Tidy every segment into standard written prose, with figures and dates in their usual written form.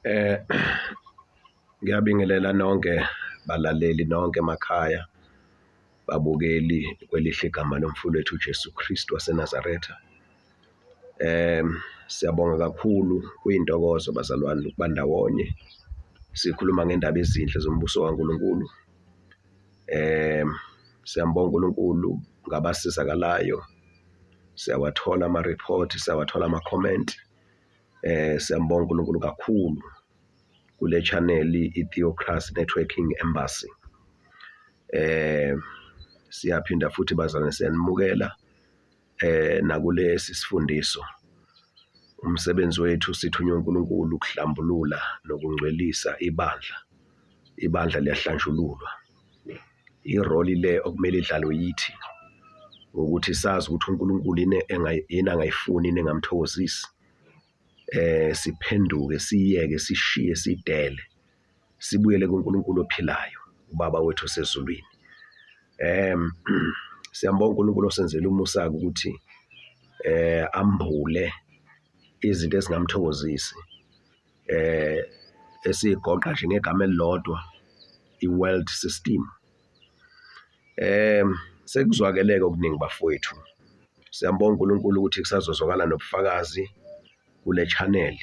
Eh Ngiyabingelela nonke balaleli nonke emakhaya babukeli kwelihle igama lomfowethu uJesu Kristu waseNazaretha. Siyabonga kakhulu kuyintokozo bazalwane ukuba ndawonye sikhuluma ngendaba ezinhle zombuso kaNkuluNkulu. Siyambonga uNkulunkulu ngabasizakalayo, siyawathola ama-report, siyawathola ama-comment. Siyambonga uNkulunkulu kakhulu kule channel iTheocracy Networking Embassy. Siyaphinda futhi bazalwane siyanimukela nakulesi sifundiso. Umsebenzi wethu sithunywe uNkulunkulu ukuhlambulula nokungcwelisa ibandla. Ibandla liyahlanjululwa. Iroli le okumele idlalwe yithi ukuthi sazi ukuthi uNkulunkulu yini angayifuni engamthokozisi. Siphenduke siyeke sishiye sidele sibuyele kuNkulunkulu ophilayo ubaba wethu osezulwini. Siyambonga uNkulunkulu osenzele umusa ukuthi ambule izinto ezingamthokozisi, esigoqa nje ngegama elilodwa i-world system. Sekuzwakeleke okuningi bafowethu. Siyambonga uNkulunkulu ukuthi kusazozwakala nobufakazi kule channel,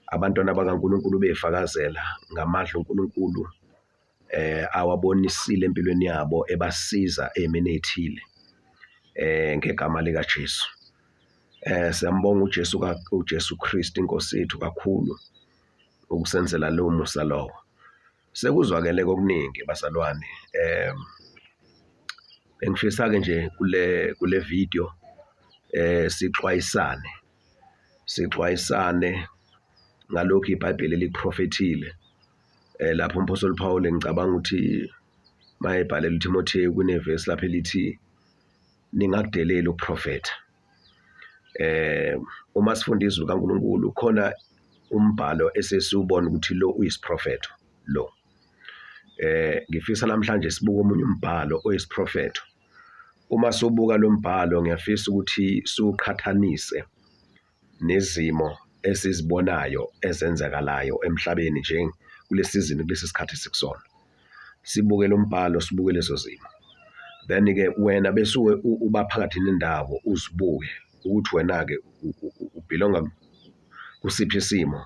abantwana bakaNkulunkulu befakazela ngamandla uNkulunkulu awabonisile empilweni yabo ebasiza ezimeni ezithile ngegama lika Jesu. Siyambonga uJesu Kristu inkosi yethu kakhulu ukusenzela lo musa lowo. Sekuzwakeleke okuningi bazalwane. Bengifisa ke nje kule video sixwayisane ngalokho iBhayibheli liprofethile. Lapho uMphostoli Paul ngicabanga ukuthi mayebhalela uTimotheo kunevesi lapho elithi ningakudeleli ukuprofetha. Uma sifunda izwi likaNkulunkulu khona umbhalo esesiubona ukuthi lo uyisiprofetho lo. Ngifisa namhlanje sibuke omunye umbhalo oyisiprofetho. Uma sobuka lo mbhalo ngiyafisa ukuthi siuqhathanise nezimo esizibonayo ezenzakalayo emhlabeni nje kulesizini kulesi sikhathi sikusona. Sibuke lo mbhalo, sibuke lezo zimo. Then ke wena bese uba phakathi nendawo uzibuke ukuthi wena ke ubelonga kusiphi isimo.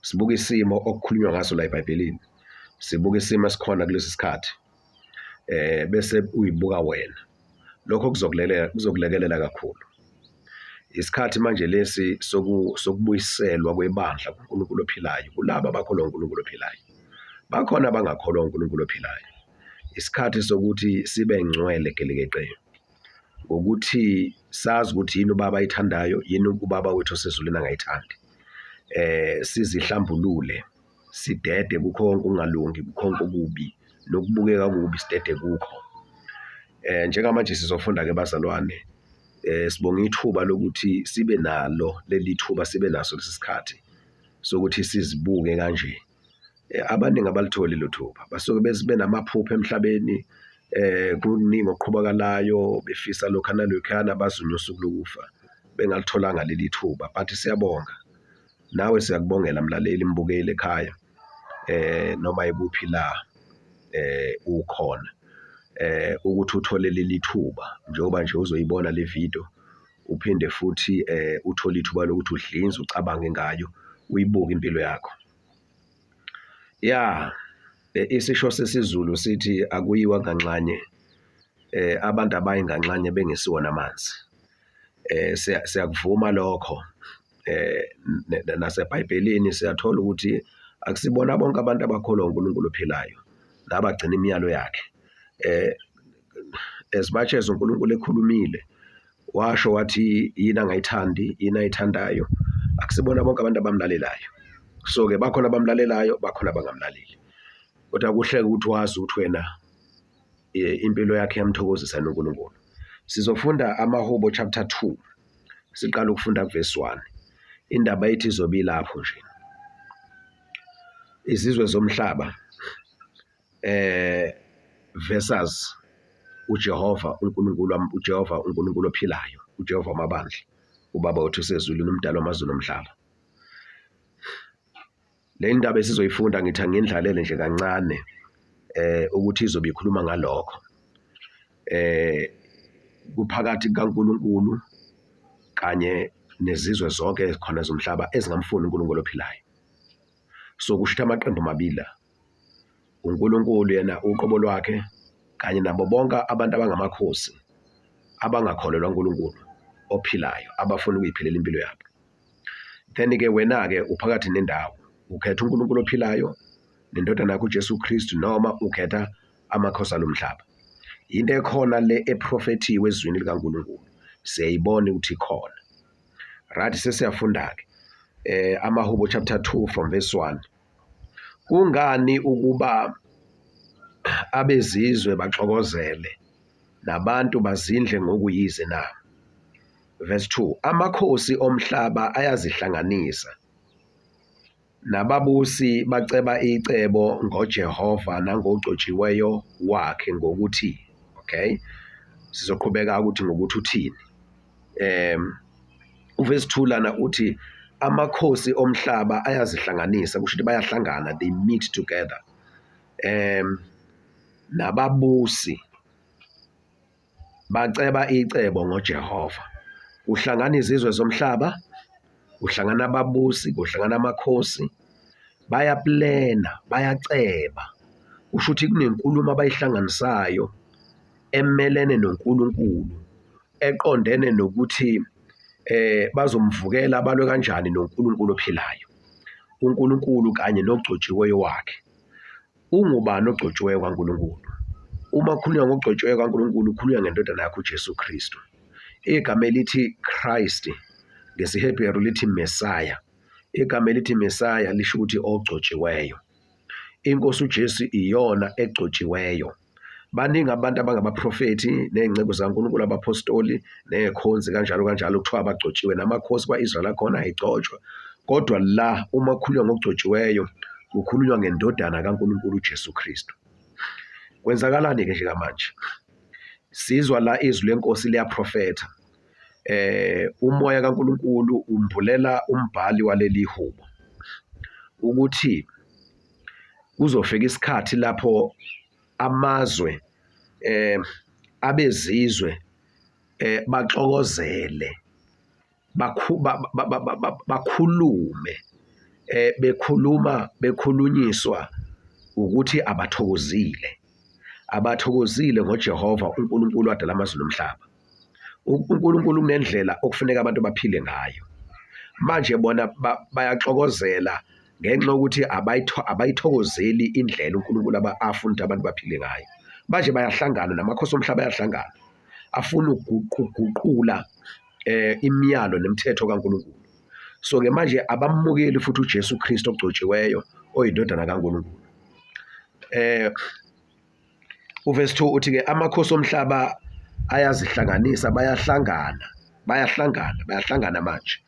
Sibuke isimo okukhulunywa ngaso la eBhayibhelini. Sibuke isimo esikhona kulesi sikhathi. Bese uyibuka wena. Lokho kuzokulekelela kakhulu. Isikhathi manje lesi sokubuyiselwa kwebandla kuNkulunkulu ophilayo kulabo abakholwa uNkulunkulu ophilayo. Bakhona abangakholwa uNkulunkulu ophilayo. Isikhathi sokuthi sibe ngcwele gelekeqe. Ngokuthi sazi ukuthi yini ubaba ayithandayo, yini ubaba wethu osezulwini angayithandi. Sizihlambulule, sidede kukhonke ukungalungi, kukhonke okubi, nokubukeka kubi sidede kukho. Njengamanje sizofunda ke bazalwane, sibonga ithuba lokuthi sibe nalo leli thuba sibe naso lesikhathi sokuthi sizibuke kanje. Abaningi abalitholi lo thuba basuke besibe namaphupho emhlabeni, kuningi oqhubakalayo befisa lokho nalokhana bazunywa usuku lokufa bengalitholanga leli thuba. But siyabonga nawe, siyakubongela mlaleli mbukeli ekhaya, noma ikuphi la ukhona, ukuthi uthole leli thuba njengoba nje uzoyibona le video, uphinde futhi uthole ithuba lokuthi udlinze ucabange ngayo, uyibuke impilo yakho. Isisho sesiZulu sithi akuyiwa nganxanye, abantu abayi nganxanye bengesiwo namanzi. Siyakuvuma lokho. NaseBhayibhelini siyathola ukuthi akusibona bonke abantu abakholwa uNkulunkulu ophilayo nabagcina imiyalo yakhe. As much as uNkulunkulu ekhulumile washo wathi yini angayithandi, yini ayithandayo, akusibona bonke abantu abamlalelayo. So ke bakhona abamlalelayo, bakhona abangamlaleli. Kodwa kuhle ukuthi wazi ukuthi wena impilo yakhe yamthokozisa uNkulunkulu. Sizofunda amaHubo chapter 2. Siqala ukufunda kuverse 1. Indaba ethi izobe ilapho nje. Izizwe zomhlaba versus uJehova uNkulunkulu ophilayo, uJehova wamabandla, ubaba wethu osezulwini, umdali wamazulu nomhlaba. le ndaba esizoyifunda ngithi angindlalele nje kancane ukuthi izobe ikhuluma ngalokho kuphakathi kaNkulunkulu kanye nezizwe zonke khona zomhlaba ezingamfuni uNkulunkulu ophilayo. So kusho ukuthi amaqembu amabili la, uNkulunkulu yena uqobo lwakhe kanye nabo bonke abantu abangamakhosi abangakholelwa uNkulunkulu ophilayo abafuna ukuyiphilela impilo yabo. Then-ke wena-ke uphakathi nendawo, ukhetha uNkulunkulu ophilayo nendodana yakhe uJesu Kristu noma ukhetha amakhosi alomhlaba. Into ekhona le eprofethiwe ezwini likaNkulunkulu siyayibona ukuthi ikhona. Right, sesiyafunda-ke Amahubo chapter 2 from verse 1. Kungani ukuba abezizwe baxokozele nabantu bazindle ngokuyize na? Verse 2. Amakhosi omhlaba ayazihlanganisa nababusi baceba icebo ngoJehova nangogcotshiweyo wakhe ngokuthi. Okay, sizoqhubeka ukuthi ngokuthi uthini. Uverse 2 lana uthi amakhosi omhlaba ayazihlanganisa, kusho ukuthi bayahlangana, they meet together. Nababusi baceba icebo ngoJehova. Kuhlangana izizwe zomhlaba, kuhlangana ababusi, kuhlangana amakhosi, bayaplena, bayaceba. Kusho ukuthi kunenkulumo abayihlanganisayo emelene noNkulunkulu, eqondene nokuthi bazomvukela balwe kanjani noNkulunkulu ophilayo, uNkulunkulu kanye nogcotshiweyo wakhe. Ungubani ogcotshiweyo kaNkulunkulu? Uma kukhulunywa ngogcotshiweyo kaNkulunkulu kukhulunywa ngendodana yakhe uJesu Kristu. Igama elithi Christ ngesiHebheru lithi Messiah. Igama elithi Messiah lisho ukuthi ogcotshiweyo. Inkosi uJesu iyona egcotshiweyo. Baningi abantu abangabaprofethi ney'ngcebo zikaNkulunkulu, abapostoli nekhonzi kanjalo kanjalo kuthiwa abagcotshiwe, namakhosi kwa-Israyeli akhona ayigcotshwa. Kodwa la uma kukhulunywa ngogcotshiweyo kukhulunywa ngendodana kaNkulunkulu uJesu Kristu. Kwenzakalani-ke njengamanje? Sizwa la izwi lenkosi liyaprofetha. Umoya kaNkulunkulu umvulela umbhali waleli hubo ukuthi kuzofika isikhathi lapho amazwe abezizwe baxokozele, bakhulume, bekhulunyiswa ukuthi abathokozile ngoJehova uNkulunkulu wadala amazulu nomhlaba. uNkulunkulu kunendlela okufuneka abantu baphile ngayo. Manje bona bayaxokozela ngenxa yokuthi abayithokozeli indlela uNkulunkulu afuna ukuthi abantu baphile ngayo. Manje bayahlangana, namakhosi omhlaba ayahlangana, afuna ukuguqula imiyalo nemithetho kaNkulunkulu. So-ke manje abamukeli futhi uJesu Kristu ogcotshiweyo oyindodana kaNkulunkulu. Uverse 2 uthi-ke amakhosi omhlaba ayazihlanganisa, bayahlangana manje.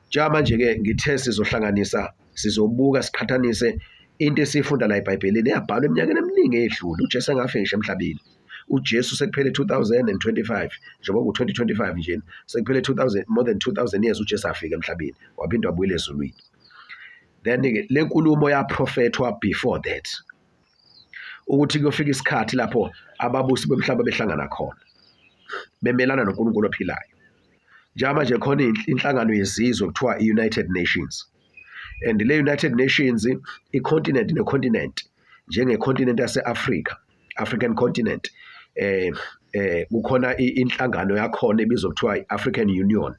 Njengamanje-ke ngithe sizohlanganisa, sizobuka siqhathanise into esiyifunda la eBhayibhelini eyabhalwa eminyakeni eminingi eyedlule. uJesu engafika ngisho emhlabeni. uJesu sekuphele 2025 njengoba ku-2025 nje sekuphele more than 2000 years uJesu afika emhlabeni waphinde wabuyela ezulwini. Then-ke le nkulumo yaprofethwa before that ukuthi kuyofika isikhathi lapho ababusi bomhlaba behlangana khona bemelana noNkulunkulu ophilayo. Njengamanje khona inhlangano yezizwe kuthiwa i-United Nations, and le United Nations icontinent necontinent, njengecontinent yase-Africa, African continent, kukhona inhlangano yakhona ebizwa kuthiwa i-African Union.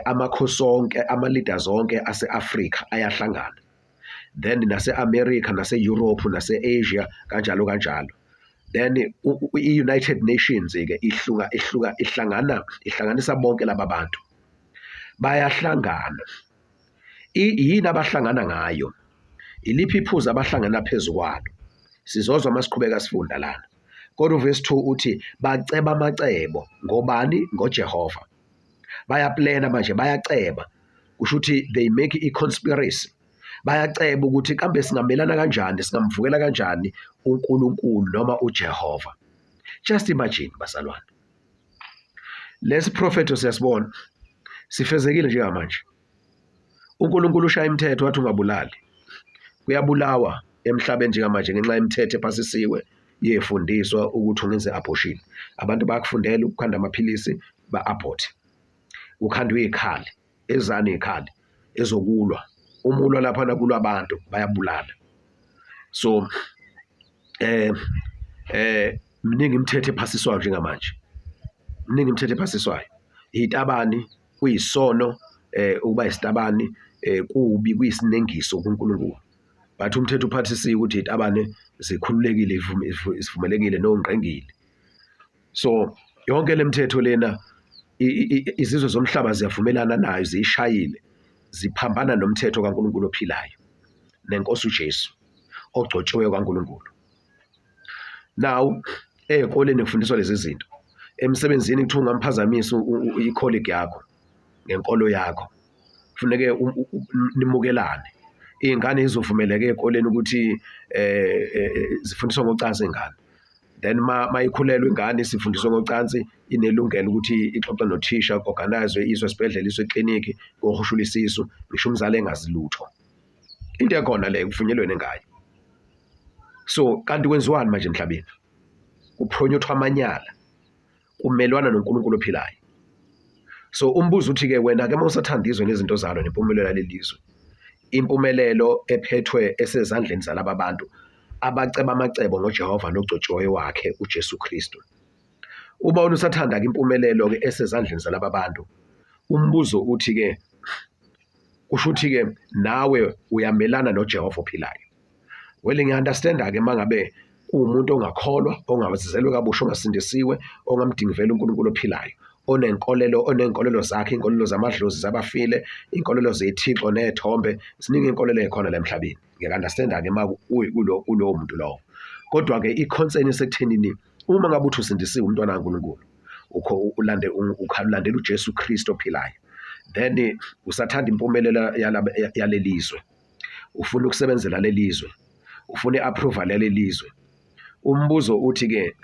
Amakhosi onke, ama-leaders onke ase-Africa ayahlangana, then nase-America, nase-Europe, nase-Asia kanjalo kanjalo. Then i-United Nations-ke ihlanganisa bonke laba bantu, bayahlangana. Yini abahlangana ngayo? Iliphi iphuzu abahlangana phezu kwalo? Sizozwa uma siqhubeka sifunda lana. Kodwa uverse 2 uthi baceba amacebo. Ngobani? NgoJehova. Bayaplena manje, bayaceba. Kusho ukuthi they make i-conspiracy. Bayaceba ukuthi kambe singamelana kanjani, singamvukela kanjani uNkulunkulu noma uJehova. Just imagine bazalwane, lesi prophetho siyasibona sifezekile njengamanje. uNkulunkulu ushaya imithetho wathi ungabulali. kuyabulawa emhlabeni njengamanje ngenxa yemithetho ephasisiwe yefundiswa ukuthi ungenze abortion. Abantu bayakufundela ukukhanda amaphilisi ba-abort, ukhandwe izikhali ezane izikhali ezokulwa umulwa lapha nakulwa abantu bayabulala. So mningi imithetho ephasiswayo njengamanje, mningi imithetho ephasiswayo. Itabani kuyisono, ukuba isitabani kubi, kuyisinengiso kuNkulunkulu. Bathi umthetho uphathisiwe ukuthi itabane zikhululekile, sivumelekile nongqengile. So yonke le mithetho lena izizwe zomhlaba ziyavumelana nayo, ziyishayile, ziphambana nomthetho kaNkulunkulu ophilayo nenkosi uJesu ogcotshiweyo kaNkulunkulu. Now ezikoleni kufundiswa lezi zinto, emsebenzini kuthi ungamphazamisa i-colleague yakho ngenkolo yakho, kufuneke nimukelane. Iy'ngane zizovumeleka ezikoleni ukuthi zifundiswa ngocansi ingane, then mayikhulelwa ingane sifundiswa ngocansi, inelungelo ukuthi ixoxe nothisha, organize iswe esibhedlela, iswe ekliniki, kohushula isisu, ngisho umzali engazi lutho. Into ekhona le kuvunyelwene ngayo. So kanti kwenziwani manje emhlabeni? Kuphronyuthwa amanyala, kumelwana noNkulunkulu ophilayo. So umbuzo uthi-ke wena-ke uma usathanda izwe nezinto zalo nempumelelo yaleli lizwe, impumelelo ephethwe esezandleni zalaba bantu abaceba amacebo ngoJehova nogcotshiweyo wakhe uJesu Kristu. Uba usathanda-ke impumelelo-ke esezandleni zalaba bantu, umbuzo uthi-ke kusho ukuthi-ke nawe uyamelana noJehova ophilayo. Well, ngiya-understand-ke uma ngabe uwumuntu ongakholwa, ongazizelwe kabusha, ongasindisiwe, ongamdingivela uNkulunkulu ophilayo, onenkolelo zakhe, inkolelo zamadlozi zabafile, inkolelo zethixo nethombe, ziningi inkolelo ezikhona la emhlabeni. Ngiya-understand-ke uma kulowo muntu lowo. Kodwa-ke i-concern isekuthenini uma ngabe uthi usindisiwe umntwana kaNkulunkulu, ulandela uJesu Kristu ophilayo, then usathanda impumelelo yaleli zwe, ufuna ukusebenzela leli zwe, ufuna i-approval yaleli zwe. Umbuzo uthi-ke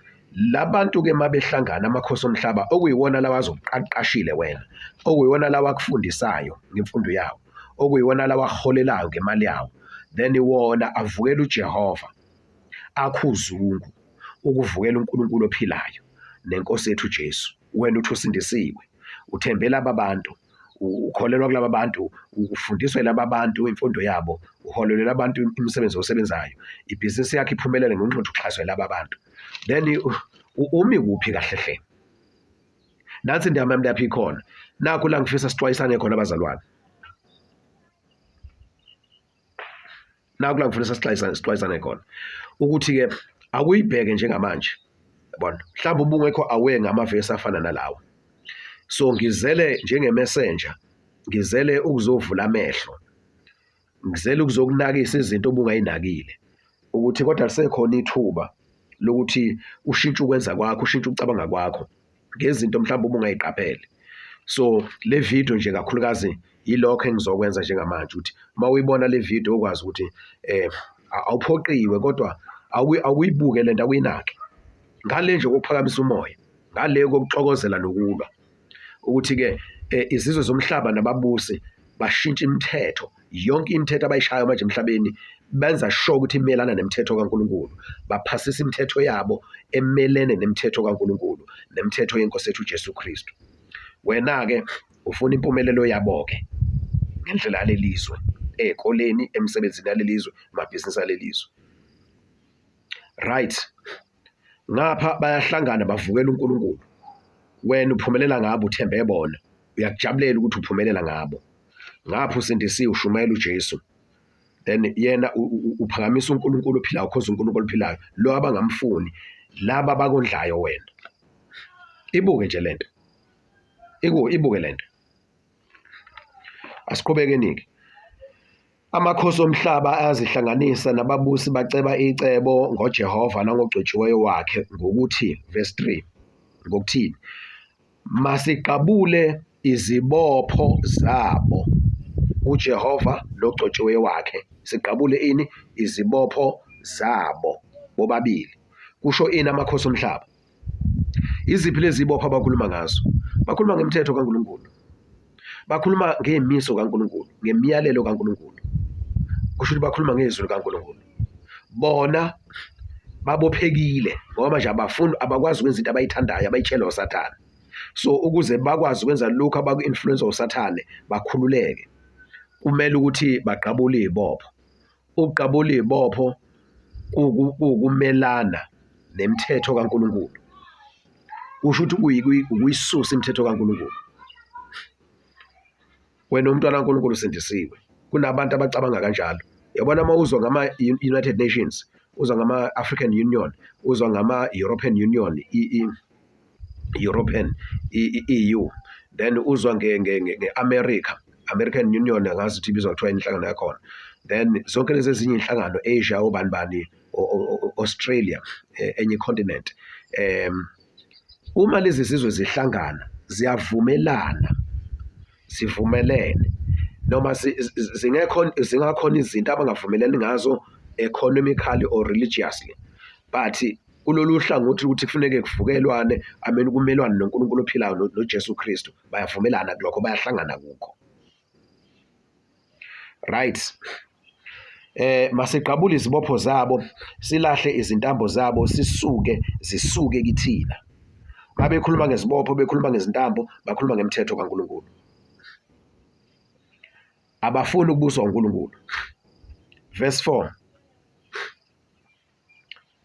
labantu-ke mabehlangana amakhosi omhlaba okuyiwona lawa azokuqashile wena, okuyiwona lawa akufundisayo ngemfundo yawo, okuyiwona lawa akuholelayo ngemali yawo, then wona avukela uJehova, akhuzungu ukuvukela uNkulunkulu ophilayo nenkosi yethu Jesu. Wena uthi usindisiwe, uthembela ababantu, ukholelwa kulaba bantu, ufundiswe laba bantu imfundo yabo, uholelela abantu imisebenzi osebenzayo, ibhizinisi yakhe iphumelele ngenxa yokuthi uxhaswe laba bantu, then umi kuphi kahle hle? Nansi indaba yami lapha ikhona. Nakho la ngifisa sixwayisane khona abazalwane. Nakho la ngifisa sixwayisane khona ukuthi-ke akuyibheke njengamanje, yabona, mhlawumbe ubungekho aware ngamavesi afana nalawo. So ngizele njenge-messenger, ngizele ukuzovula amehlo, ngizele ukuzokunakisa izinto obungayinakile, ukuthi kodwa lisekhona ithuba lokuthi ushintshe ukwenza kwakho, ushintshe ukucabanga kwakho ngezinto mhlawumbe ubungayiqaphele. So le video nje kakhulukazi yilokho engizokwenza njengamanje, ukuthi uma uyibona le video ukwazi ukuthi awuphoqiwe kodwa awuyibuke lento, awuyinaki. Ngale nje kokuphakamisa umoya, ngale kokuxokozela nokulwa, ukuthi-ke izizwe zomhlaba nababusi bashintshe imithetho, yonke imithetho abayishayo manje emhlabeni benza sure ukuthi imelana nemithetho kaNkulunkulu, baphasisa imithetho yabo emelene nemithetho kaNkulunkulu, nemithetho yenkosi yethu uJesu Kristu. Wena-ke ufuna impumelelo yabo-ke ngendlela yaleli zwe, ezikoleni, emsebenzini yaleli zwe, emabhizinisi yaleli zwe. Right, ngapha bayahlangana bavukela uNkulunkulu, wena uphumelela ngabo, uthembe bona, uyakujabulela ukuthi uphumelela ngabo. Ngapha usindisiwe, ushumayela uJesu, then yena uphakamisa uNkulunkulu ophilayo, ukhoza uNkulunkulu ophilayo, lo abangamfuni, laba bakondlayo wena. Ibuke nje lento, ibuke lento. Asiqhubekeni-ke. Amakhosi omhlaba ayazihlanganisa nababusi baceba icebo ngoJehova nangogcotshiweyo wakhe ngokuthi, verse 3, ngokuthini? Masiqabule izibopho zabo uJehova nogcotshiweyo wakhe, siqabule ini? Izibopho zabo bobabili. Kusho ini amakhosi omhlaba? Iziphi lezi zibopho abakhuluma ngazo? Bakhuluma ngemithetho kaNkulunkulu, bakhuluma ngemiso kaNkulunkulu, ngemiyalelo kaNkulunkulu. kusho ukuthi bakhuluma ngezwi likaNkulunkulu. Bona babophekile ngoba manje abakwazi ukwenza into abayithandayo abayitshelwa uSathane. So ukuze bakwazi ukwenza lokhu abaku-influence uSathane bakhululeke, kumele ukuthi baqabule izibopho. Ukuqabula izibopho ukumelana nemithetho kaNkulunkulu. Kusho ukuthi ukuyisusa imithetho kaNkulunkulu. Wena umntwana kaNkulunkulu usindisiwe. Kunabantu abacabanga kanjalo. Yabona uma uzwa ngama-United Nations, uzwa ngama-African Union, uzwa ngama-European Union, European EU, then uzwa nge-America, American Union, angazi ukuthi ibizwa kuthiwa inhlangano yakhona. Then zonke lezi ezinye inhlangano, Asia, obani, Australia, enye continent. Uma lezi zizwe zihlangana, ziyavumelana, sivumelene. Noma zingakhona izinto abangavumelani ngazo economically or religiously, but kulolu hlangothi ukuthi kufuneke kuvukelwane, amen, kumelwane noNkulunkulu ophilayo noJesu Kristu, bayavumelana kulokho, bayahlangana kukho. Right. Masiqabule izibopho zabo, silahle izintambo zabo, zisuke kithina. Ngabe bekhuluma ngezibopho, bekhuluma ngezintambo, bakhuluma ngemithetho kaNkulunkulu. Abafuni ukubuswa uNkulunkulu. Verse 4.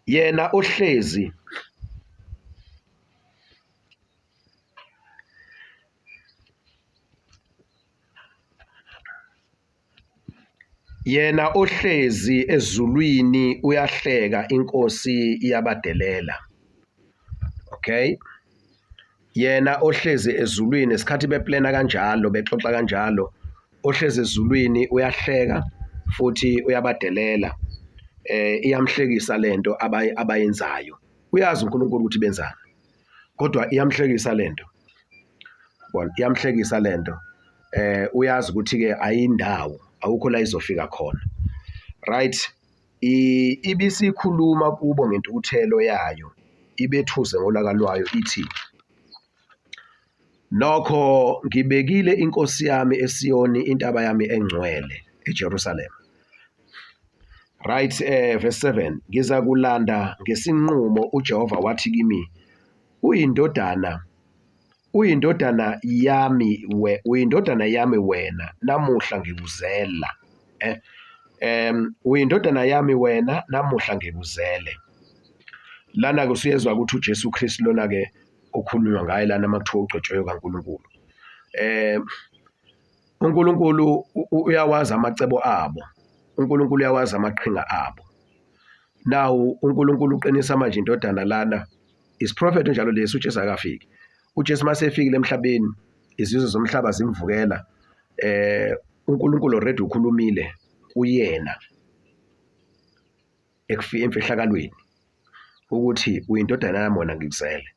Yena ohlezi ezulwini uyahleka, inkosi iyabadelela. Okay? Yena ohlezi ezulwini, isikhathi beplana kanjalo, bexoxa kanjalo, ohlezi ezulwini uyahleka futhi uyabadelela. Iyamhlekisa lento abayenzayo. Uyazi uNkulunkulu ukuthi benzani, kodwa iyamhlekisa lento. Bona iyamhlekisa lento. Uyazi ukuthi ke ayindawo, awukho la izofika khona. Right? Ibisikhuluma kubo ngentukuthelo yayo, ibethuze ngolaka lwayo ithi, nokho ngibekile inkosi yami eSiyoni, intaba yami engcwele eJerusalem. Right, verse 7. Ngizakulanda ngesinqumo, uJehova wathi kimi, uyindodana yami wena, namuhla ngikuzela. Uyindodana yami wena, namuhla ngikuzele. Lana kusuyezwa ukuthi uJesu Kristu lona ke okhulunywa ngaye lana makuthiwa ugcotshiwe kaNkulunkulu. uNkulunkulu uyawazi amacebo abo. uNkulunkulu uyawazi amaqhinga abo. Now uNkulunkulu uqinisa manje indodana lana, isiprophet njalo lesi uJesu akafiki. uJesu masefikile emhlabeni, izizwe zomhlaba zimvukela. uNkulunkulu already ukhulumile kuyena emfihlakalweni ukuthi uyindodana yami wena ngikuzele.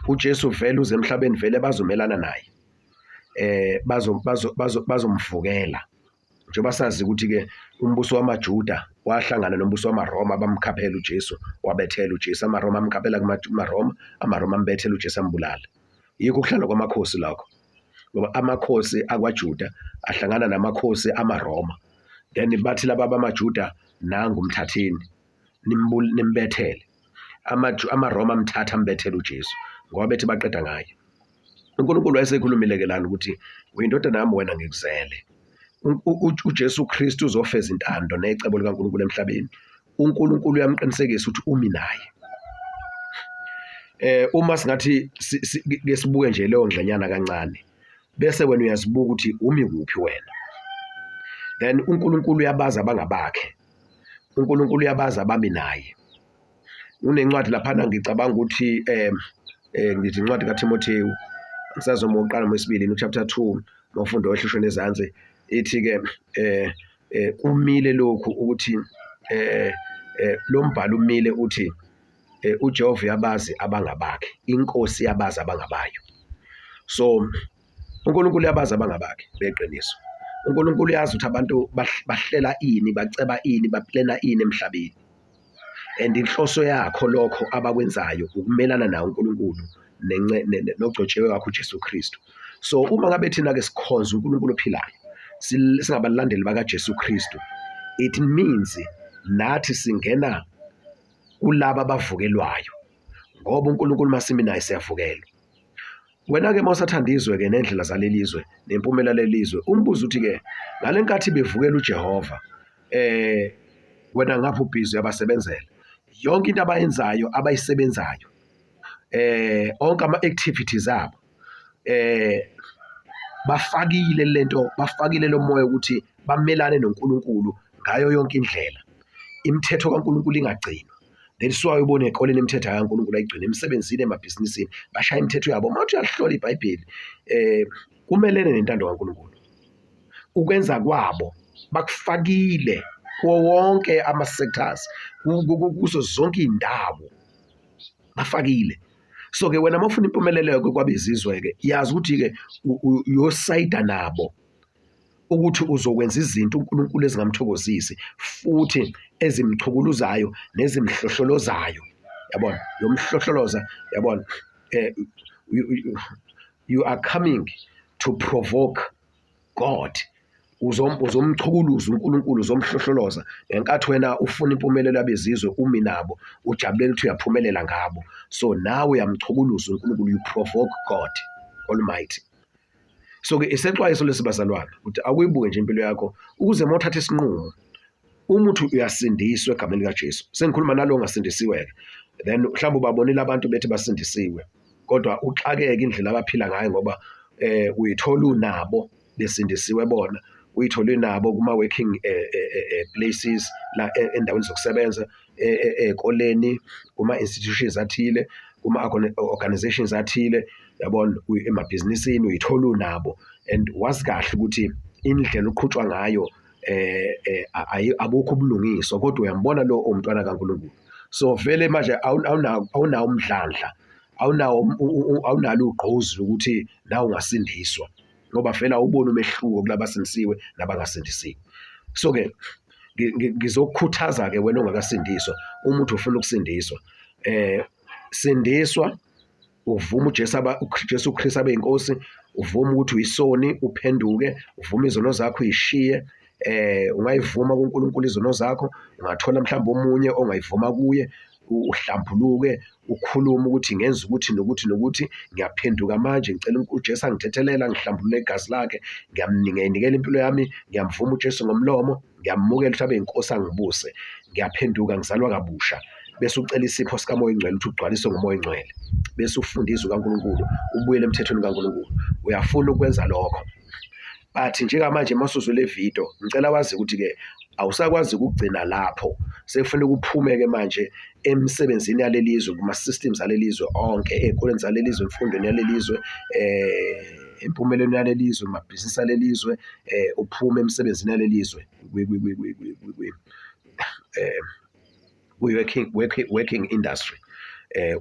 uJesu vele uze emhlabeni, vele bazomelana naye, bazomvukela. Njengoba sazi ukuthi ke umbuso wamaJuda wahlangana nombuso wamaRoma, bamkhaphela uJesu, wabethela uJesu. AmaRoma amkhaphela kumaRoma, amaRoma ambethela uJesu, ambulala. Yikho ukuhlala kwamakhosi lakho, ngoba amakhosi akwaJuda ahlangana namakhosi amaRoma, then bathi laba bamaJuda, nangu mthatheni nimbethele. AmaRoma amthatha ambethele uJesu ngoba bethi baqeda ngaye. uNkulunkulu wayesekhulumile ke lana ukuthi uyindodana yami wena ngikuzele. uJesu Kristu uzofeza intando necebo likaNkulunkulu emhlabeni. uNkulunkulu uyamqinisekisa ukuthi umi naye. Uma singathi ngesibuke nje leyo ngdlanyana kancane, bese wena uyazibuka ukuthi umi kuphi wena. Then uNkulunkulu uyabaza abangabakhe, uNkulunkulu uyabaza abami naye. Unencwadi laphana ngicabanga ukuthi ngithi incwadi kaTimotheyu, ngisazoma uqala ngoSibili chapter 2, mawufunda ehlishweni ezansi, ithi ke kumile lokhu ukuthi lo mbhalo umile uthi uJehova uyabazi abangabakhe, inkosi yabazi abangabayo. So uNkulunkulu uyabazi abangabakhe beqiniso. uNkulunkulu uyazi ukuthi abantu bahlela ini, baceba ini, baplana ini emhlabeni. And inhloso yakho lokho abakwenzayo ukumelana nawo uNkulunkulu nogcotshiwe wakho uJesu Kristu. So uma ngabe thina ke sikhonza uNkulunkulu ophilayo, singabalandeli bakaJesu Kristu, it means nathi singena kulaba abavukelwayo ngoba uNkulunkulu masimi naye siyavukelwa. Wena-ke mawusathanda izwe-ke nendlela zalelizwe nempumela lelizwe, umbuzo uthi-ke ngale nkathi bevukela uJehova, wena ngapha ubhizi uyabasebenzela yonke into abayenzayo abayisebenzayo, onke ama-activities abo, bafakile lo moya ukuthi bamelane noNkulunkulu ngayo yonke indlela. Imithetho kaNkulunkulu ingagcinwa. That's why ubone eqoleni imithetho kaNkulunkulu ayigcina emsebenzini, emabhizinisini, bashaya imithetho yabo. Mawuthi uyahlola iBhayibheli, kumelene nentando kaNkulunkulu. Ukwenza kwabo bakufakile kuwo wonke ama-sectors, kuzo zonke iy'ndawo bafakile. So-ke wena mawufuna impumelelo-ke kwabezizwe-ke, yazi ukuthi-ke uyosayida nabo ukuthi uzokwenza izinto uNkulunkulu ezingamthokozisi futhi ezimchukuluzayo nezimhlohlolozayo, yabona, yomhlohloloza, yabona. You are coming to provoke God. Uzomchukuluza uNkulunkulu, uzomhlohloloza ngenkathi wena ufuna impumelelo yabezizwe, umi nabo ujabulela ukuthi uyaphumelela ngabo. So nawe uyamchukuluza uNkulunkulu, you provoke God Almighty. So-ke isexwayiso lesibazalwane ukuthi akuyibuke nje impilo yakho ukuze mawuthatha isinqumo, uma uthi uyasindiswa egameni likaJesu. Sengikhuluma nalo ongasindisiwe-ke, then mhlawumbe ubabonile abantu bethi basindisiwe kodwa uxakeke indlela abaphila ngayo ngoba uyithola unabo besindisiwe bona, uyithole nabo kuma-working places la endaweni zokusebenza, ey'koleni, kuma-institutions athile, kuma-organizations athile, yabona, emabhizinisini uyithola unabo, and wazi kahle ukuthi indlela uqhutshwa ngayo abukho ubulungiswa, kodwa uyambona lo umntwana kaNkulunkulu. So vele manje awunawo umdlandla, awunalo ugqozi ukuthi nawe ungasindiswa ngoba vele awuboni umehluko kulabasindisiwe nabangasindisiwe. So-ke ngizokukhuthaza-ke wena ongakasindiswa, uma uthi ufuna ukusindiswa, sindiswa, uvuma uJesu Kristu abe inkosi, uvuma ukuthi uyisoni uphenduke, uvuma izono zakho uyishiye. Ungayivuma kuNkulunkulu izono zakho, ungathola mhlawumbe omunye ongayivuma kuye, uhlambuluke, ukhulume ukuthi ngenza ukuthi nokuthi nokuthi, ngiyaphenduka manje, ngicela uJesu angithethelela, ngihlambulule igazi lakhe, ngiyayinikela impilo yami, ngiyamvuma uJesu ngomlomo, ngiyamukela ukuthi abe inkosi angibuse, ngiyaphenduka, ngizalwa kabusha. Bese ucela isipho sikaMoya Oyingcwele ukuthi ugcwaliswe ngoMoya Oyingcwele, bese ufundiswe kaNkulunkulu, ubuyele emthethweni kaNkulunkulu. Uyafuna ukwenza lokho, but njengamanje masuzule video, ngicela wazi ukuthi-ke awusakwazi ukugcina lapho, sekufanele uphume-ke manje emsebenzini yalelizwe, kuma-systems alelizwe onke, ey'koleni zalelizwe, emfundweni yalelizwe, empumelweni yalelizwe, emabhizinisi alelizwe, uphume emsebenzini yalelizwe, working industry.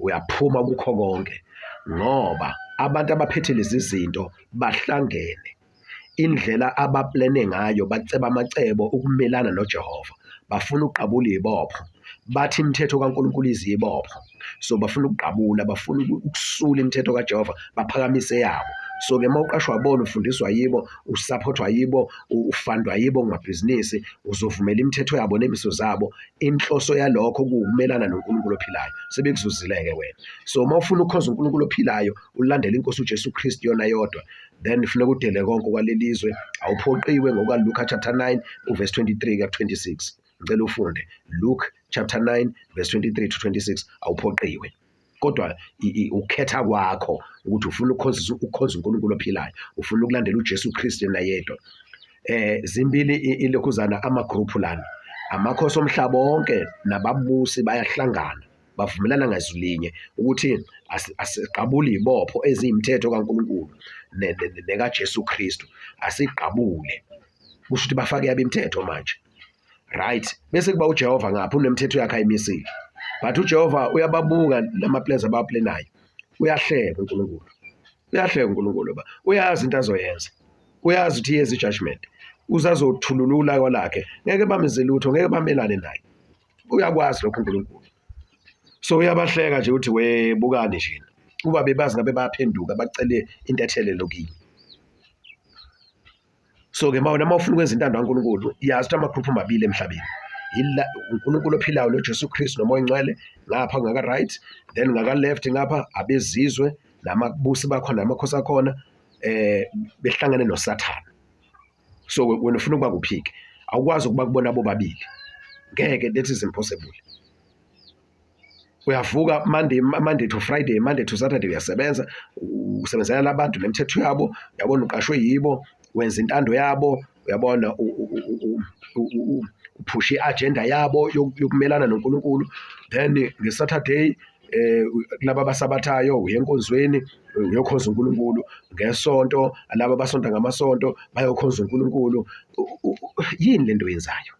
Uyaphuma kukho konke ngoba abantu abaphethe lezi zinto bahlangene, indlela abaplane ngayo, baceba amacebo ukumelana noJehova, bafuna ukuqabula izibopho, bathi imithetho kaNkulunkulu izibopho, so bafuna ukuqabula, bafuna ukusula imithetho kaJehova, baphakamise yabo. So-ke mawuqashwa bona, ufundiswa yibo, usupportwa yibo, ufandwa yibo kumabhizinisi, uzovumela imithetho yabo nemiso zabo, inhloso yalokho kuwukumelana noNkulunkulu ophilayo. Sebekuzuzile-ke wena. So mawufuna ukukhonza uNkulunkulu ophilayo, ulandele inkosi uJesu Kristu yona yodwa, then kufuneka udele konke kwalelizwe. Awuphoqiwe ngokaLuka chapter 9 verse 23 to 26. Ngicela ufunde Luke chapter 9 verse 23 to 26. Awuphoqiwe, kodwa ukhetha kwakho ukuthi ufuna ukukhonza uNkulunkulu ophilayo, ufuna ukulandela uJesu Kristu yena yedwa. Zimbili ilokhuzana amagruphu lana, amakhosi omhlaba wonke nababusi bayahlangana, bavumelana ngazwi linye ukuthi asiqabule izibopho eziyimthetho kaNkulunkulu nekaJesu Kristu, asiqabule. Kusho ukuthi bafake yabo imithetho manje, right? Bese kuba uJehova ngapha unemithetho yakhe ayimisile, but uJehova uyababuka lama-plans abawaplenayo, uyahleka uNkulunkulu, uyahleka uNkulunkulu, uyazi into azoyenza, uyazi ukuthi iyeza i-judgment, uzazothulula kwalakhe, ngeke bamenze lutho, ngeke bamelane naye, uyakwazi lokho uNkulunkulu. So uyabahleka nje ukuthi webukani nje, kuba bebazi ngabe bayaphenduka bacele intethelelo kini. So ke uma ufuna ukwenza intando kaNkulunkulu yazi ukuthi amagruphu amabili emhlabeni uNkulunkulu ophilayo noJesu Kristu nomoya ingcwele ngapha ngaka right, then ngaka left ngapha abezizwe namabusi bakhona namakhosi akhona behlangene noSathane. So wena ufuna ukuba kuphike awukwazi ukuba kubona bobabili, ngeke, that is impossible. Uyavuka Monday to Friday, Monday to Saturday uyasebenza, usebenzela labantu nemithetho yabo, uyabona uqashwe yibo, wenza intando yabo, uyabona uphushe i-agenda yabo yokumelana noNkulunkulu. Then ngeSaturday kulaba abasabathayo uye enkonzweni uyokhonza uNkulunkulu, ngesonto laba abasonta ngamasonto bayokhonza uNkulunkulu. Yini lento yenzayo?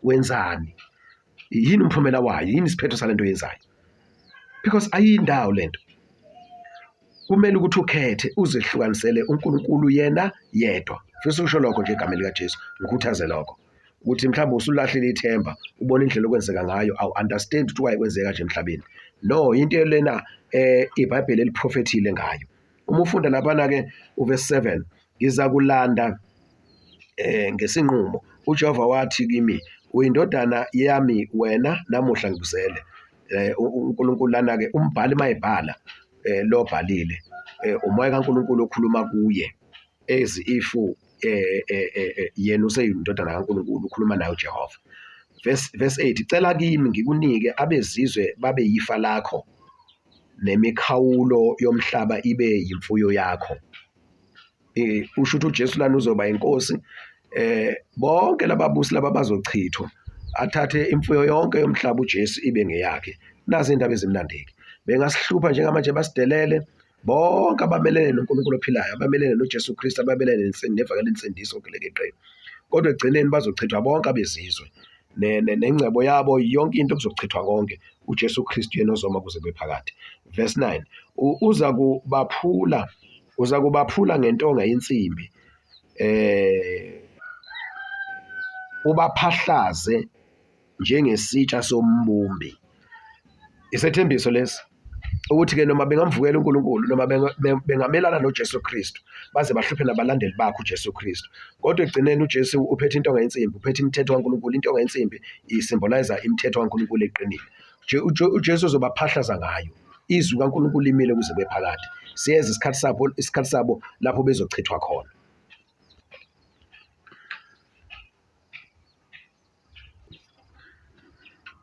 Wenzani? Yini umphumela wayo? Yini isiphetho salento yenzayo? Because ayindawo lento. Kumele ukuthi ukhethe uzehlukanisele uNkulunkulu yena yedwa. Fisa usho lokho nje egameni likaJesu, ngikhuthaze lokho ukuthi mhlawumbe usulahlile ithemba, ubona indlela okwenzeka ngayo, awu understand ukuthi why kwenzeka nje emhlabeni. No, into lena iBhayibheli eliprofethile ngayo. Uma ufunda lapha ke uverse 7, ngiza kulanda ngesinqumo. uJehova wathi kimi, uyindodana yami wena namuhla ngikuzele. uNkulunkulu lana ke umbhali mayibhala lo bhalile umoya kaNkulunkulu okhuluma kuye as if yena useyindodana kaNkulunkulu ukhuluma nayo uJehova. Verse 8, cela kimi ngikunike abezizwe babe yifa lakho nemikhawulo yomhlaba ibe yimfuyo yakho. Usho ukuthi uJesu lana uzoba inkosi, bonke lababusi laba bazochithwa, athathe imfuyo yonke yomhlaba uJesu ibe ngeyakhe. Nazi indaba ezimnandeki. Bengasihlupa njengamanje basidelele bonke abamelene noNkulunkulu ophilayo, abamelene noJesu Kristu, abamelene nevangeli lensindiso kulekeqeni. Kodwa egcineni bazochithwa bonke abezizwe, nengcebo yabo yonke into kuzochithwa konke. uJesu Kristu yena ozoma kuze bephakade. Verse 9, uza kubaphula ngentonga yensimbi, ubaphahlaze njengesitsha sombumbi. Isethembiso lesi ukuthi-ke noma bengamvukela uNkulunkulu, noma bengamelana noJesu Kristu, baze bahluphe nabalandeli bakhe uJesu Kristu, kodwa ekugcineni uJesu uphethe intonga yensimbi, uphethe imithetho kaNkulunkulu. Intonga yensimbi isymbolize imithetho kaNkulunkulu eqinile. uJesu uzobaphahlaza ngayo. Izwi kaNkulunkulu limile kuze bephakade. Siyeza isikhathi sabo lapho bezochithwa khona.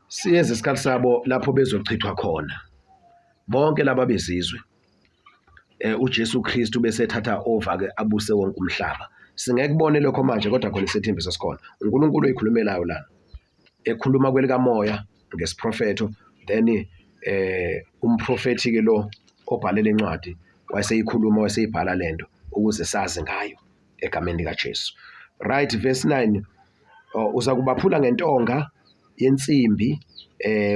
Siyeza isikhathi sabo lapho bezochithwa khona bonke laba bezizwe. uJesu Kristu bese ethatha over ke abuse wonke umhlaba. Singeke kubone lokho manje, kodwa khona isethembiso sikhona. uNkulunkulu oyikhulumelayo lana ekhuluma kwelikamoya ngesiprofetho, then umprofethi ke lo obhalela incwadi wayeseyikhuluma, wayeseyibhala lento ukuze sazi ngayo egameni likaJesu. Right, verse 9, uza kubaphula ngentonga yensimbi,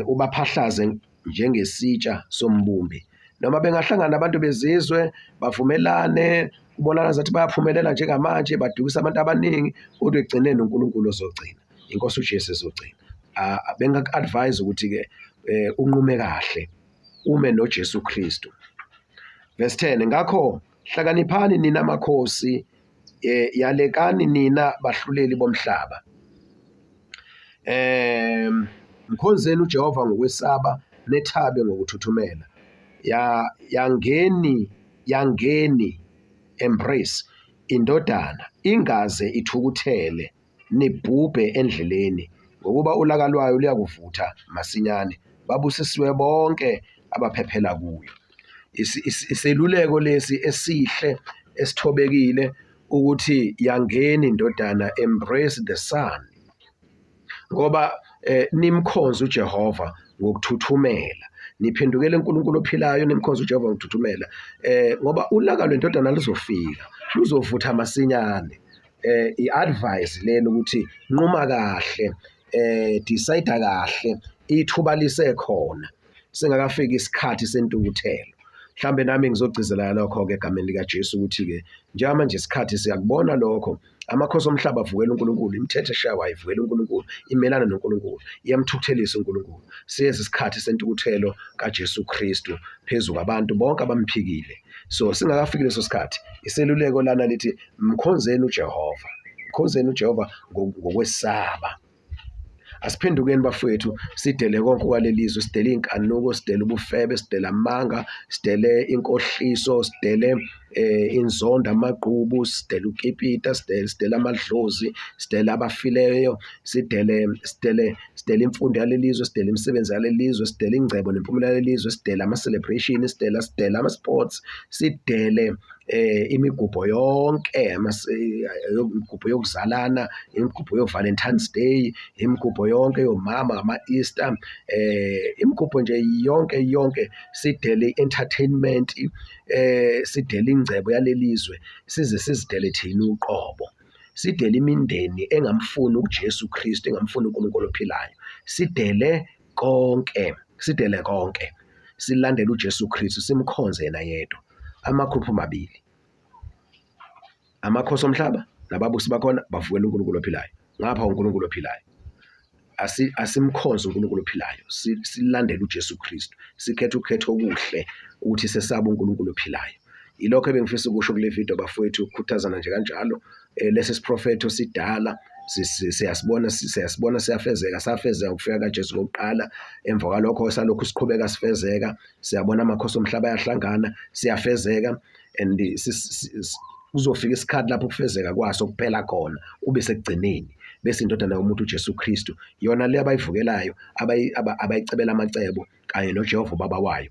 ubaphahlaze njengesitsha sombumbi. Noma bengahlangana abantu bezizwe bavumelane, kubonakala zathi bayaphumelela njengamanje, badukisa abantu abaningi, kodwa ekugcineni uNkulunkulu ozogcina, inkosi uJesu ezogcina. Bengaku-advise ukuthi-ke unqume kahle ume noJesu Kristu. Verse 10, ngakho hlakaniphani nina amakhosi, yalekani nina bahluleli bomhlaba. Mkhonzeni uJehova ngokwesaba, nethabe ngokuthuthumela. Yangeni embrace indodana, ingaze ithukuthele, nibhubhe endleleni, ngokuba ulaka lwayo luyakuvutha masinyane. Babusisiwe bonke abaphephela kuyo. Iseluleko lesi esihle esithobekile ukuthi yangeni indodana, embrace the son, ngoba nimkhonza uJehova ngokuthuthumela, niphendukele uNkulunkulu ophilayo, nimkhonza uJehova ngokuthuthumela, ngoba ulaka lwendodana luzofika, luzovutha masinyane. I-advice lelo ukuthi nquma kahle, decide kahle, ithuba lisekhona, singakafiki isikhathi sentukuthelo. Mhlambe nami ngizogcizelela lokho-ke egameni likaJesu ukuthi-ke njengamanje isikhathi siyakubona lokho, amakhosi omhlaba avukela uNkulunkulu, imithetho eshawayo ayivukela uNkulunkulu, imelana noNkulunkulu, iyamthukuthelisa uNkulunkulu. Siyeza isikhathi sentukuthelo kaJesu Kristu phezu kwabantu bonke abamphikile. So singakafiki leso sikhathi, iseluleko lana lithi mkhonzeni uJehova sikhonzeni uJehova ngokwesaba. Asiphendukeni bafowethu, sidele konke kwalelizwe, sidele inkanuko, sidele ubufebe, sidele amanga, sidele inkohliso, sidele inzondo, amagqubu, sidele ukipita, sidele amadlozi, sidele abafileyo, sidele imfundo yalelizwe, sidele imisebenzi yalelizwe, sidele ingcebo nempumelelo yalelizwe, sidele ama-celebration, sidele ama-sports, sidele imigubho yonke, imigubho yokuzalana, imigubho yo-Valentine's Day, imigubho yonke yomama, ama-Easter, imigubho nje yonke, sidele i-entertainment, sidele ingcebo yalelizwe, size sizidele thina uqobo, sidele imindeni engamfuni uJesu Kristu, engamfuni uNkulunkulu ophilayo, sidele konke, silandele uJesu Kristu, simkhonze yena yedwa. Amakhupho mabili, amakhosi omhlaba nababusi bakhona bavukela uNkulunkulu ophilayo. Ngapha uNkulunkulu ophilayo, asimkhonze uNkulunkulu ophilayo, silandele uJesu Kristu, sikhethe ukhetho okuhle ukuthi sesaba uNkulunkulu ophilayo. Yilokho ebengifisa ukusho kule video bafowethu, ukukhuthazana nje kanjalo. Lesi siprofetho sidala, siyasibona safezeka ukufika kaJesu kokuqala. Emva kwalokho salokhu siqhubeka sifezeka, siyabona amakhosi omhlaba ayahlangana, siyafezeka, and kuzofika isikhathi lapho ukufezeka kwaso kuphela khona, kube sekugcineni, bese indodana yomuntu uJesu Kristu yona le abayivukelayo, abayicebela amacebo kanye noJehova ubaba wayo,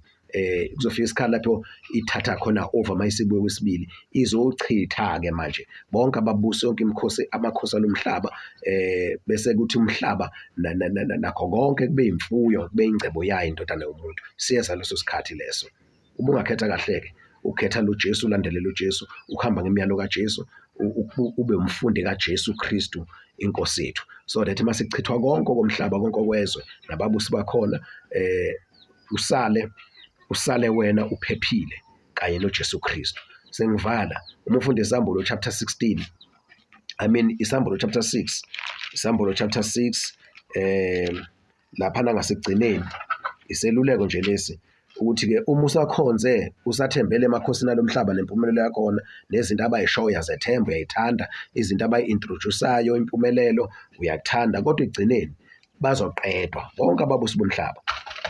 kuzofika isikhathi lapho ithatha khona over mayisibuye kwesibili, izochitha-ke manje bonke ababusi, yonke amakhosi alomhlaba, bese kuthi umhlaba nakho konke kube imfuyo, kube ingcebo yayo indodana yomuntu. Siyeza leso sikhathi leso. Uma ungakhetha kahle-ke, ukhetha lo Jesu, ulandelela uJesu, ukuhamba ngemiyalo kaJesu, ube umfundi kaJesu Kristu inkosi yethu, so that masikuchithwa konke komhlaba, konke kwezwe nababusi bakhona, usale wena uphephile kanye noJesu Kristu. Sengivala uma ufunda Isambulu chapter 16, Isambulu chapter 6, Isambulu chapter 6, laphana ngasekugcineni iseluleko nje lesi ukuthi-ke uma usakhonze, usathembele emakhosini alomhlaba nempumelelo yakhona, nezinto abayishoyo uyazethemba, uyayithanda, izinto abayi-introduce-ayo, impumelelo uyakuthanda, kodwa ekugcineni bazoqedwa bonke ababusi bomhlaba.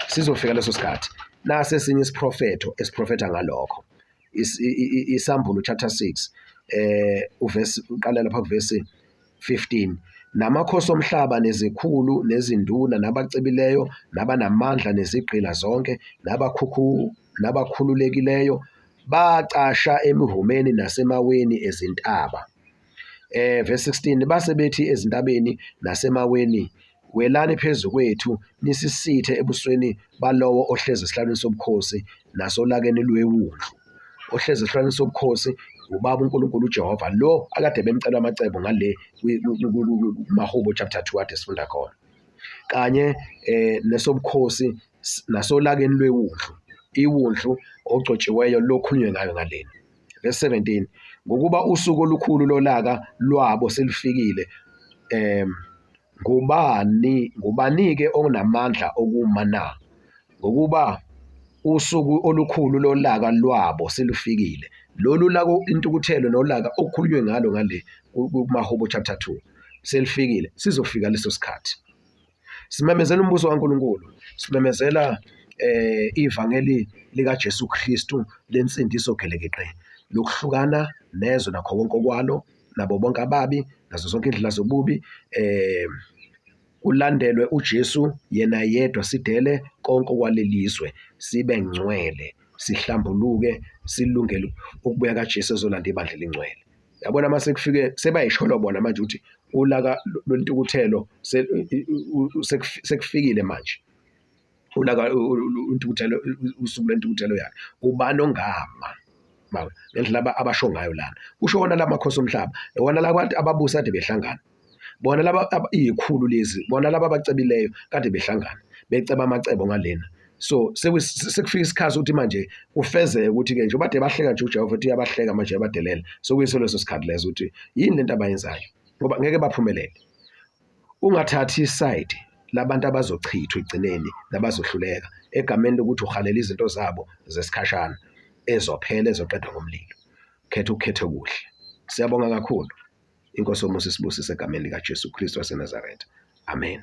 Sizofika leso sikhathi. Nasi esinye esiprofetha ngalokho, Isambulu chapter 6, uqala lapha kuvesi 15. Namakhosi omhlaba nezikhulu nezinduna nabacebileyo nabanamandla nezigqila zonke nabakhululekileyo bacasha emihumeni nasemaweni ezintaba. Verse 16, base bethi ezintabeni nasemaweni, welani phezu kwethu nisisithe ebusweni balowo ohlezi esihlalweni sobukhosi nasolakeni lwewundlu. Ohlezi esihlalweni sobukhosi ubaba uNkulunkulu uJehova, lo akade bemcela amacebo ngale Mahubo chapter 2 ade sifunda khona, kanye nesobukhosi nasolakeni lwewundlu, iwundlu ogcotshiweyo lokhulunywe ngayo ngaleni. Verse 17, ngokuba usuku olukhulu lolaka lwabo selufikile, ngubani-ke onamandla okuma na? Ngokuba usuku olukhulu lolaka lwabo selufikile. Lolu laka, intukuthelo nolaka okukhulunywe ngalo ngale kuMahubo chapter 2 selifikile, sizofika leso sikhathi. Simemezela umbuso kaNkulunkulu, simemezela ivangeli likaJesu Kristu lensindiso gelekeqe, lokuhlukana nezwe nakho konke okwalo, nabo bonke ababi, nazo zonke indlela zobubi, ulandelwe uJesu yena yedwa, sidele konke kwalelizwe, sibe ngcwele, sihlambuluke, silungele ukubuya kaJesu ezolanda ibandla elingcwele. Yabona mase kufike sebayishola bona manje ukuthi ulaka lwentukuthelo sekufikile manje. Ulaka untukuthelo, usuku lwentukuthelo yakhe ubani ongama ngendlela abasho ngayo lana. Kusho wona lamakhosi omhlaba, wona laba ababusi kade behlangana, bona laba iyikhulu lezi, bona laba abacebileyo kade behlangana beceba amacebo ngalena. So sekufika isikhathi ukuthi manje ufezeke ukuthi-ke nje bade bahleka nje uJehova uthi uyabahleka manje yabadelela. So kuyiso leso sikhathi leso ukuthi yini lento abayenzayo, ngoba ngeke baphumelele. Ungathathi iside labantu abazochithwa egcineni nabazohluleka egameni lokuthi uhalela izinto zabo zesikhashana ezophela, ezoqedwa ngomlilo. Khetha ukhethe kuhle. Siyabonga kakhulu. Inkosi yomusa isibusise egameni likaJesu Kristu waseNazaretha. Amen.